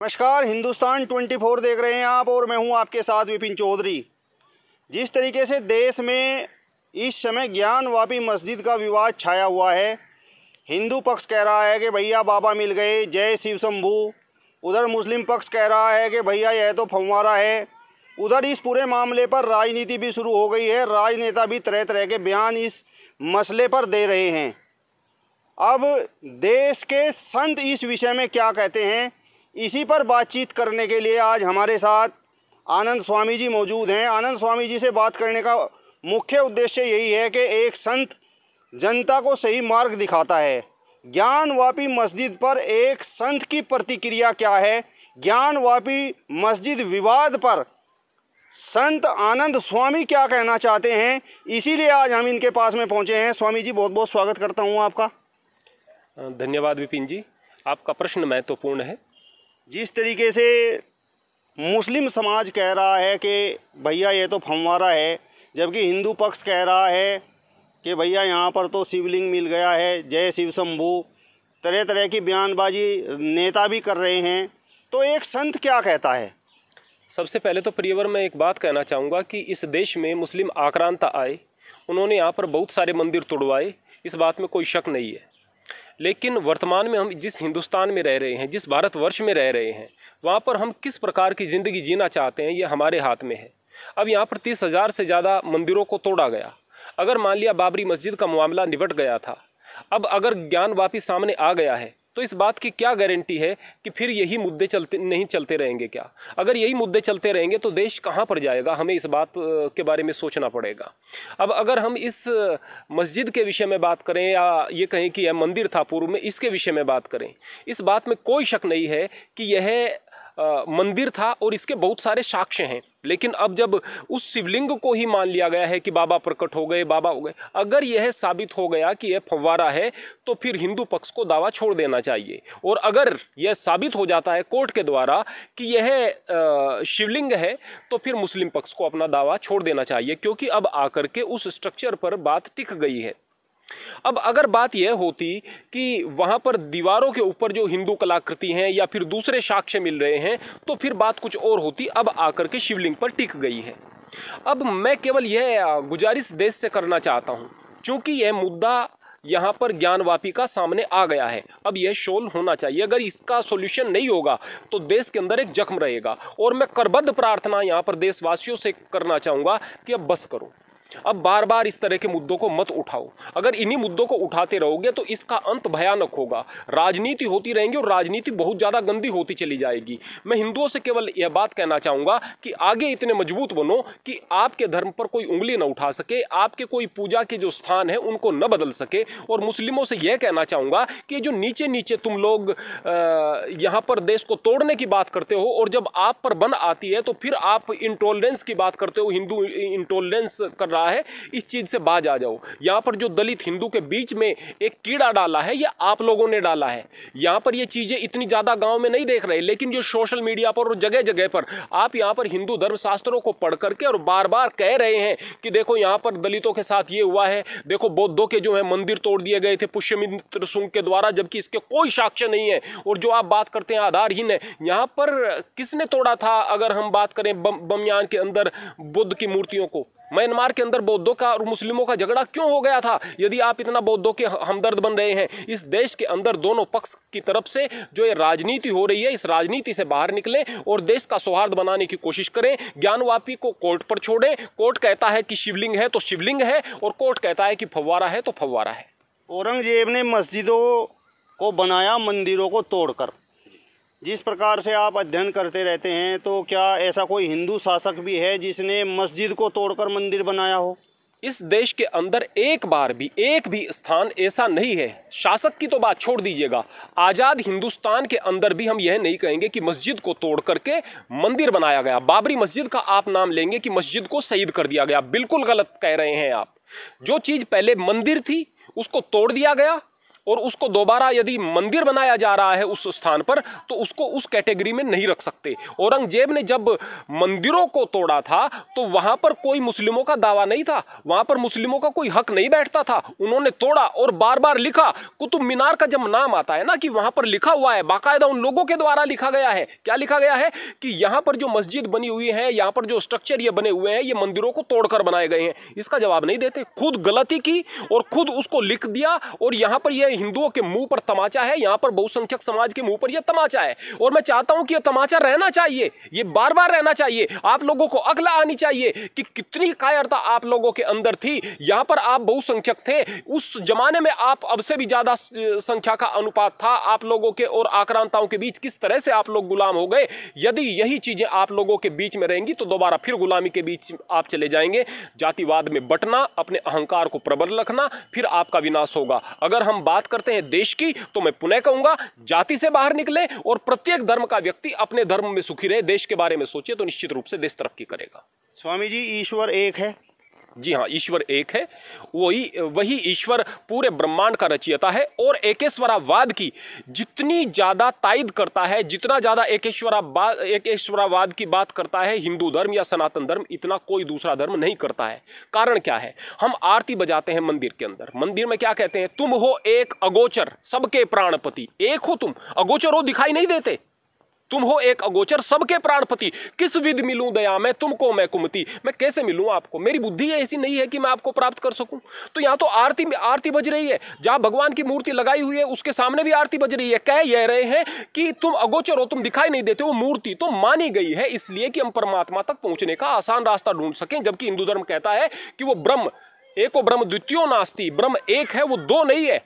नमस्कार, हिंदुस्तान 24 देख रहे हैं आप और मैं हूं आपके साथ विपिन चौधरी। जिस तरीके से देश में इस समय ज्ञानवापी मस्जिद का विवाद छाया हुआ है, हिंदू पक्ष कह रहा है कि भैया बाबा मिल गए, जय शिव शंभू। उधर मुस्लिम पक्ष कह रहा है कि भैया यह तो फव्वारा है। उधर इस पूरे मामले पर राजनीति भी शुरू हो गई है। राजनेता भी तरह तरह के बयान इस मसले पर दे रहे हैं। अब देश के संत इस विषय में क्या कहते हैं, इसी पर बातचीत करने के लिए आज हमारे साथ आनंद स्वामी जी मौजूद हैं। आनंद स्वामी जी से बात करने का मुख्य उद्देश्य यही है कि एक संत जनता को सही मार्ग दिखाता है। ज्ञानवापी मस्जिद पर एक संत की प्रतिक्रिया क्या है, ज्ञानवापी मस्जिद विवाद पर संत आनंद स्वामी क्या कहना चाहते हैं, इसीलिए आज हम इनके पास में पहुंचे हैं। स्वामी जी, बहुत बहुत स्वागत करता हूं आपका। धन्यवाद विपिन जी, आपका प्रश्न महत्वपूर्ण है। जिस तरीके से मुस्लिम समाज कह रहा है कि भैया ये तो फव्वारा है, जबकि हिंदू पक्ष कह रहा है कि भैया यहाँ पर तो शिवलिंग मिल गया है, जय शिव शंभू। तरह तरह की बयानबाजी नेता भी कर रहे हैं, तो एक संत क्या कहता है? सबसे पहले तो प्रियवर मैं एक बात कहना चाहूँगा कि इस देश में मुस्लिम आक्रांता आए, उन्होंने यहाँ पर बहुत सारे मंदिर तोड़वाए, इस बात में कोई शक नहीं है। लेकिन वर्तमान में हम जिस हिंदुस्तान में रह रहे हैं, जिस भारतवर्ष में रह रहे हैं, वहाँ पर हम किस प्रकार की ज़िंदगी जीना चाहते हैं, ये हमारे हाथ में है। अब यहाँ पर 30,000 से ज़्यादा मंदिरों को तोड़ा गया। अगर मान लिया बाबरी मस्जिद का मामला निपट गया था, अब अगर ज्ञानवापी सामने आ गया है, तो इस बात की क्या गारंटी है कि फिर यही मुद्दे चलते रहेंगे क्या? अगर यही मुद्दे चलते रहेंगे तो देश कहाँ पर जाएगा, हमें इस बात के बारे में सोचना पड़ेगा। अब अगर हम इस मस्जिद के विषय में बात करें या ये कहें कि यह मंदिर था पूर्व में, इसके विषय में बात करें, इस बात में कोई शक नहीं है कि यह मंदिर था और इसके बहुत सारे साक्ष्य हैं। लेकिन अब जब उस शिवलिंग को ही मान लिया गया है कि बाबा प्रकट हो गए, बाबा हो गए, अगर यह साबित हो गया कि यह फव्वारा है तो फिर हिंदू पक्ष को दावा छोड़ देना चाहिए। और अगर यह साबित हो जाता है कोर्ट के द्वारा कि यह शिवलिंग है, तो फिर मुस्लिम पक्ष को अपना दावा छोड़ देना चाहिए, क्योंकि अब आकर के उस स्ट्रक्चर पर बात टिक गई है। अब अगर बात यह होती कि वहाँ पर दीवारों के ऊपर जो हिंदू कलाकृति हैं या फिर दूसरे साक्ष्य मिल रहे हैं, तो फिर बात कुछ और होती। अब आकर के शिवलिंग पर टिक गई है। अब मैं केवल यह गुजारिश देश से करना चाहता हूँ, क्योंकि यह मुद्दा यहाँ पर ज्ञानवापी का सामने आ गया है, अब यह सोल्व होना चाहिए। अगर इसका सॉल्यूशन नहीं होगा तो देश के अंदर एक जख्म रहेगा। और मैं करबद्ध प्रार्थना यहाँ पर देशवासियों से करना चाहूँगा कि अब बस करो, अब बार बार इस तरह के मुद्दों को मत उठाओ। अगर इन्हीं मुद्दों को उठाते रहोगे तो इसका अंत भयानक होगा। राजनीति होती रहेंगी और राजनीति बहुत ज़्यादा गंदी होती चली जाएगी। मैं हिंदुओं से केवल यह बात कहना चाहूँगा कि आगे इतने मजबूत बनो कि आपके धर्म पर कोई उंगली न उठा सके, आपके कोई पूजा के जो स्थान है उनको न बदल सके। और मुस्लिमों से यह कहना चाहूँगा कि जो नीचे नीचे तुम लोग यहाँ पर देश को तोड़ने की बात करते हो और जब आप पर बन आती है तो फिर आप इंटॉलरेंस की बात करते हो, हिंदू इंटॉलरेंस कर रहा है, इस चीज से बाज आ जाओ। यहां पर जो दलित हिंदू के बीच में एक कीड़ा डाला है, यह आप लोगों ने डाला है। यहां पर ये चीजें इतनी ज्यादा गांव में नहीं देख रहे, लेकिन जो सोशल मीडिया पर और जगह जगह पर आप यहां पर हिंदू धर्म शास्त्रों को पढ़ करके और बार बार कह रहे हैं कि देखो यहां पर दलितों के साथ ये हुआ है, देखो बौद्धों के जो है मंदिर तोड़ दिए गए थे पुष्यमित्र शुंग के द्वारा, जबकि इसके कोई साक्ष्य नहीं है। और जो आप बात करते हैं आधारहीन है। यहां पर किसने तोड़ा था? अगर हम बात करें बमयान के अंदर बुद्ध की मूर्तियों को, म्यांमार के अंदर बौद्धों का और मुस्लिमों का झगड़ा क्यों हो गया था? यदि आप इतना बौद्धों के हमदर्द बन रहे हैं, इस देश के अंदर दोनों पक्ष की तरफ से जो ये राजनीति हो रही है, इस राजनीति से बाहर निकलें और देश का सौहार्द बनाने की कोशिश करें। ज्ञानवापी को कोर्ट पर छोड़ें। कोर्ट कहता है कि शिवलिंग है तो शिवलिंग है, और कोर्ट कहता है कि फव्वारा है तो फव्वारा है। औरंगजेब ने मस्जिदों को बनाया मंदिरों को तोड़कर। जिस प्रकार से आप अध्ययन करते रहते हैं, तो क्या ऐसा कोई हिंदू शासक भी है जिसने मस्जिद को तोड़कर मंदिर बनाया हो? इस देश के अंदर एक भी स्थान ऐसा नहीं है। शासक की तो बात छोड़ दीजिएगा, आज़ाद हिंदुस्तान के अंदर भी हम यह नहीं कहेंगे कि मस्जिद को तोड़ करके मंदिर बनाया गया। बाबरी मस्जिद का आप नाम लेंगे कि मस्जिद को शहीद कर दिया गया, बिल्कुल गलत कह रहे हैं आप। जो चीज़ पहले मंदिर थी उसको तोड़ दिया गया और उसको दोबारा यदि मंदिर बनाया जा रहा है उस स्थान पर, तो उसको उस कैटेगरी में नहीं रख सकते। औरंगजेब ने जब मंदिरों को तोड़ा था तो वहां पर कोई मुस्लिमों का दावा नहीं था, वहां पर मुस्लिमों का कोई हक नहीं बैठता था। उन्होंने तोड़ा और बार बार लिखा। कुतुब मीनार का जब नाम आता है ना कि वहां पर लिखा हुआ है, बाकायदा उन लोगों के द्वारा लिखा गया है। क्या लिखा गया है कि यहां पर जो मस्जिद बनी हुई है, यहां पर जो स्ट्रक्चर ये बने हुए हैं, ये मंदिरों को तोड़कर बनाए गए हैं। इसका जवाब नहीं देते। खुद गलती की और खुद उसको लिख दिया, और यहां पर यह हिंदुओं के मुंह पर तमाचा है, यहां पर बहुसंख्यक समाज के मुंह पर यह तमाचा है। और मैं चाहता हूं कि यह तमाचा रहना चाहिए, ये बार बार रहना चाहिए। आप लोगों को अक्ल आनी चाहिए कि कितनी कायरता आप लोगों के अंदर थी। यहां पर आप बहुसंख्यक थे, उस जमाने में आप अब से भी ज्यादा संख्या का अनुपात था आप लोगों के और आक्रांताओं के बीच। किस तरह से आप लोग गुलाम हो गए। यदि यही चीजें आप लोगों के बीच में रहेंगी तो दोबारा फिर गुलामी के बीच आप चले जाएंगे। जातिवाद में बंटना, अपने अहंकार को प्रबल रखना, फिर आपका विनाश होगा। अगर हम बात करते हैं देश की, तो मैं पुनः कहूंगा जाति से बाहर निकले और प्रत्येक धर्म का व्यक्ति अपने धर्म में सुखी रहे, देश के बारे में सोचे, तो निश्चित रूप से देश तरक्की करेगा। स्वामी जी, ईश्वर एक है? जी हाँ, ईश्वर एक है। वही ईश्वर पूरे ब्रह्मांड का रचयिता है। और एकेश्वरावाद की जितनी ज्यादा तायद करता है, जितना ज्यादा एकेश्वरावाद की बात करता है हिंदू धर्म या सनातन धर्म, इतना कोई दूसरा धर्म नहीं करता है। कारण क्या है? हम आरती बजाते हैं मंदिर के अंदर। मंदिर में क्या कहते हैं? तुम हो एक अगोचर सबके प्राणपति। एक हो तुम, अगोचर हो, दिखाई नहीं देते। तुम हो एक अगोचर सबके प्राणपति। किस विध मिलूं दया मैं तुमको मैं कुमति। मैं कैसे मिलूं आपको? मेरी बुद्धि ऐसी नहीं है कि मैं आपको प्राप्त कर सकूं। तो यहां तो आरती बज रही है, जहां भगवान की मूर्ति लगाई हुई है उसके सामने भी आरती बज रही है। कह यह रहे हैं कि तुम अगोचर हो, तुम दिखाई नहीं देते। वो मूर्ति तो मानी गई है इसलिए कि हम परमात्मा तक पहुंचने का आसान रास्ता ढूंढ सकें। जबकि हिंदू धर्म कहता है कि वो ब्रह्म एको ब्रह्म द्वितीयो नास्ति, ब्रह्म एक है, वो दो नहीं है।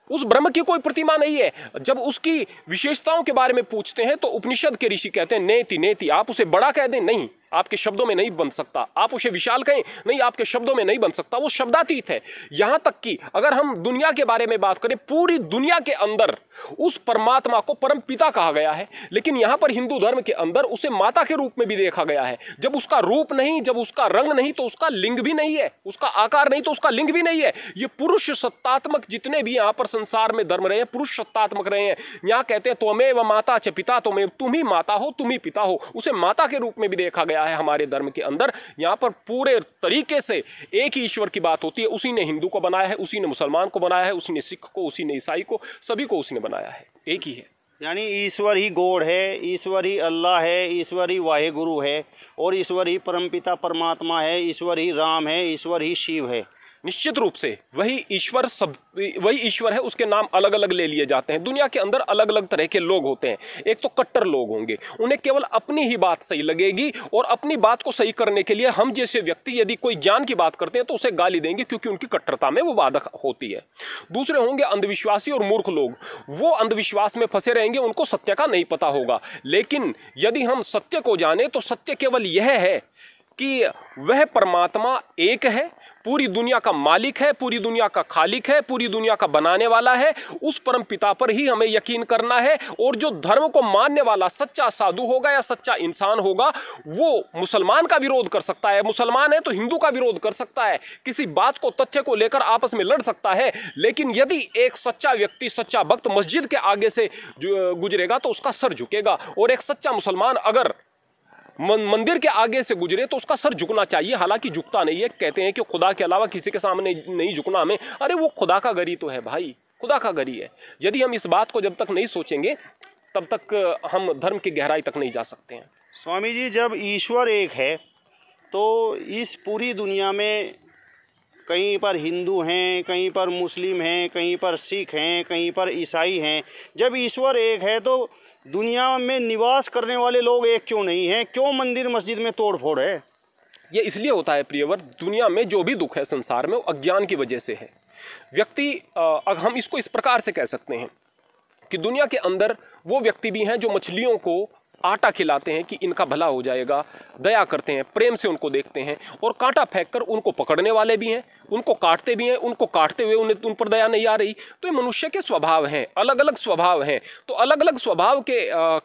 उस ब्रह्म की कोई प्रतिमा नहीं है। जब उसकी विशेषताओं के बारे में पूछते हैं तो उपनिषद के ऋषि कहते हैं नेति नेति। आप उसे बड़ा कह दें, नहीं, आपके शब्दों में नहीं बन सकता। आप उसे विशाल कहें, नहीं, आपके शब्दों में नहीं बन सकता। वो शब्दातीत है। यहां तक कि अगर हम दुनिया के बारे में बात करें, पूरी दुनिया के अंदर उस परमात्मा को परम पिता कहा गया है, लेकिन यहां पर हिंदू धर्म के अंदर उसे माता के रूप में भी देखा गया है। जब उसका रूप नहीं, जब उसका रंग नहीं, तो उसका लिंग भी नहीं है। उसका आकार नहीं तो उसका लिंग भी नहीं है। ये पुरुष सत्तात्मक जितने भी यहां पर संसार में धर्म रहे हैं, पुरुष सत्तात्मक रहे हैं। यहां कहते हैं त्वमेव माता च पिता, तुम ही माता हो, तुम ही पिता हो। उसे माता के रूप में भी देखा गया है हमारे धर्म के अंदर। यहां पर पूरे तरीके से एक ही ईश्वर की बात होती है। उसी ने हिंदू को बनाया है, उसी ने मुसलमान को बनाया है, उसी ने सिख को, उसी ने ईसाई को, सभी को उसने बनाया है। एक ही है। यानी ईश्वर ही गॉड है, ईश्वर ही अल्लाह है, ईश्वर ही वाहेगुरु है, और ईश्वर ही परमपिता परमात्मा है, ईश्वर ही राम है, ईश्वर ही शिव है। निश्चित रूप से वही ईश्वर है। उसके नाम अलग अलग ले लिए जाते हैं। दुनिया के अंदर अलग अलग तरह के लोग होते हैं। एक तो कट्टर लोग होंगे, उन्हें केवल अपनी ही बात सही लगेगी और अपनी बात को सही करने के लिए हम जैसे व्यक्ति यदि कोई ज्ञान की बात करते हैं तो उसे गाली देंगे, क्योंकि उनकी कट्टरता में वो बाधक होती है। दूसरे होंगे अंधविश्वासी और मूर्ख लोग। वो अंधविश्वास में फंसे रहेंगे, उनको सत्य का नहीं पता होगा। लेकिन यदि हम सत्य को जाने तो सत्य केवल यह है कि वह परमात्मा एक है, पूरी दुनिया का मालिक है, पूरी दुनिया का खालिक है, पूरी दुनिया का बनाने वाला है। उस परम पिता पर ही हमें यकीन करना है। और जो धर्म को मानने वाला सच्चा साधु होगा या सच्चा इंसान होगा, वो मुसलमान का विरोध कर सकता है, मुसलमान है तो हिंदू का विरोध कर सकता है, किसी बात को, तथ्य को लेकर आपस में लड़ सकता है। लेकिन यदि एक सच्चा व्यक्ति, सच्चा भक्त मस्जिद के आगे से गुजरेगा तो उसका सर झुकेगा। और एक सच्चा मुसलमान अगर मंदिर के आगे से गुजरे तो उसका सर झुकना चाहिए, हालांकि झुकता नहीं है। कहते हैं कि खुदा के अलावा किसी के सामने नहीं झुकना हमें। अरे वो खुदा का गरी तो है भाई, खुदा का गरी है। यदि हम इस बात को जब तक नहीं सोचेंगे तब तक हम धर्म की गहराई तक नहीं जा सकते हैं। स्वामी जी, जब ईश्वर एक है तो इस पूरी दुनिया में कहीं पर हिंदू हैं, कहीं पर मुस्लिम हैं, कहीं पर सिख हैं, कहीं पर ईसाई हैं। जब ईश्वर एक है तो दुनिया में निवास करने वाले लोग एक क्यों नहीं हैं? क्यों मंदिर मस्जिद में तोड़ फोड़ है? ये इसलिए होता है प्रियवर, दुनिया में जो भी दुख है संसार में वो अज्ञान की वजह से है। व्यक्ति, हम इसको इस प्रकार से कह सकते हैं कि दुनिया के अंदर वो व्यक्ति भी हैं जो मछलियों को आटा खिलाते हैं कि इनका भला हो जाएगा, दया करते हैं, प्रेम से उनको देखते हैं, और कांटा फेंककर उनको पकड़ने वाले भी हैं, उनको काटते भी हैं, उनको काटते हुए उन पर दया नहीं आ रही। तो ये मनुष्य के स्वभाव हैं, अलग अलग स्वभाव हैं। तो अलग अलग स्वभाव के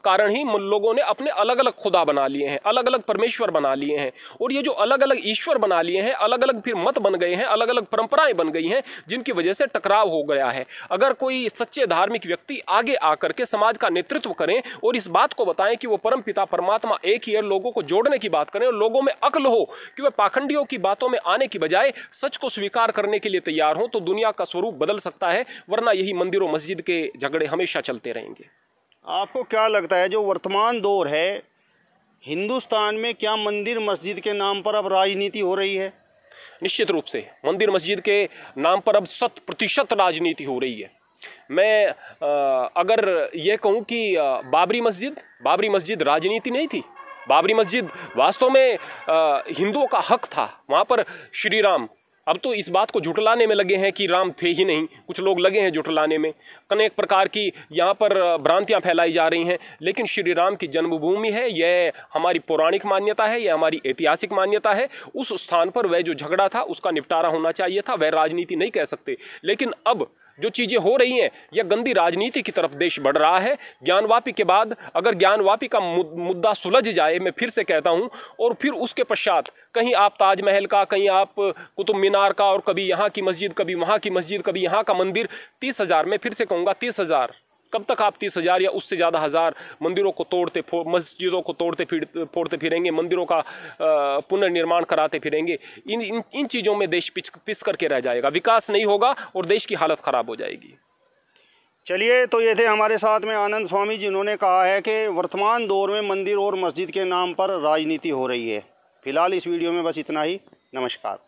कारण ही लोगों ने अपने अलग अलग खुदा बना लिए हैं, अलग अलग परमेश्वर बना लिए हैं। और ये जो अलग अलग ईश्वर बना लिए हैं, अलग अलग फिर मत बन गए हैं, अलग अलग परंपराएं बन गई हैं, जिनकी वजह से टकराव हो गया है। अगर कोई सच्चे धार्मिक व्यक्ति आगे आकर के समाज का नेतृत्व करें और इस बात को बताएं कि वो परम पिता परमात्मा एक ही है, लोगों को जोड़ने की बात करें और लोगों में अक्ल हो कि वे पाखंडियों की बातों में आने की बजाय सच को स्वीकार करने के लिए तैयार हो, तो दुनिया का स्वरूप बदल सकता है। वरना यही मंदिरों मस्जिद के झगड़े हमेशा चलते रहेंगे। आपको क्या लगता है जो वर्तमान दौर है हिंदुस्तान में, क्या मंदिर मस्जिद के नाम पर अब राजनीति हो रही है? निश्चित रूप से मंदिर मस्जिद के नाम पर अब 100% राजनीति हो रही है। मैं अगर ये कहूँ कि बाबरी मस्जिद राजनीति नहीं थी। बाबरी मस्जिद वास्तव में हिंदुओं का हक था। वहाँ पर श्री राम, अब तो इस बात को झुठलाने में लगे हैं कि राम थे ही नहीं, कुछ लोग लगे हैं झुठलाने में, अनेक प्रकार की यहाँ पर भ्रांतियाँ फैलाई जा रही हैं। लेकिन श्री राम की जन्मभूमि है, यह हमारी पौराणिक मान्यता है, यह हमारी ऐतिहासिक मान्यता है। उस स्थान पर वह जो झगड़ा था उसका निपटारा होना चाहिए था, वह राजनीति नहीं कह सकते। लेकिन अब जो चीज़ें हो रही हैं, यह गंदी राजनीति की तरफ देश बढ़ रहा है। ज्ञानवापी के बाद अगर ज्ञानवापी का मुद्दा सुलझ जाए, मैं फिर से कहता हूं, और फिर उसके पश्चात कहीं आप ताजमहल का, कहीं आप कुतुब मीनार का, और कभी यहाँ की मस्जिद, कभी वहाँ की मस्जिद, कभी यहाँ का मंदिर, 30,000, मैं फिर से कहूँगा 30,000, कब तक आप 30,000 या उससे ज़्यादा हज़ार मंदिरों को मस्जिदों को फोड़ते फिरेंगे, मंदिरों का पुनर्निर्माण कराते फिरेंगे? इन चीज़ों में देश पिस करके रह जाएगा, विकास नहीं होगा और देश की हालत ख़राब हो जाएगी। चलिए, तो ये थे हमारे साथ में आनंद स्वामी, जिन्होंने कहा है कि वर्तमान दौर में मंदिर और मस्जिद के नाम पर राजनीति हो रही है। फिलहाल इस वीडियो में बस इतना ही। नमस्कार।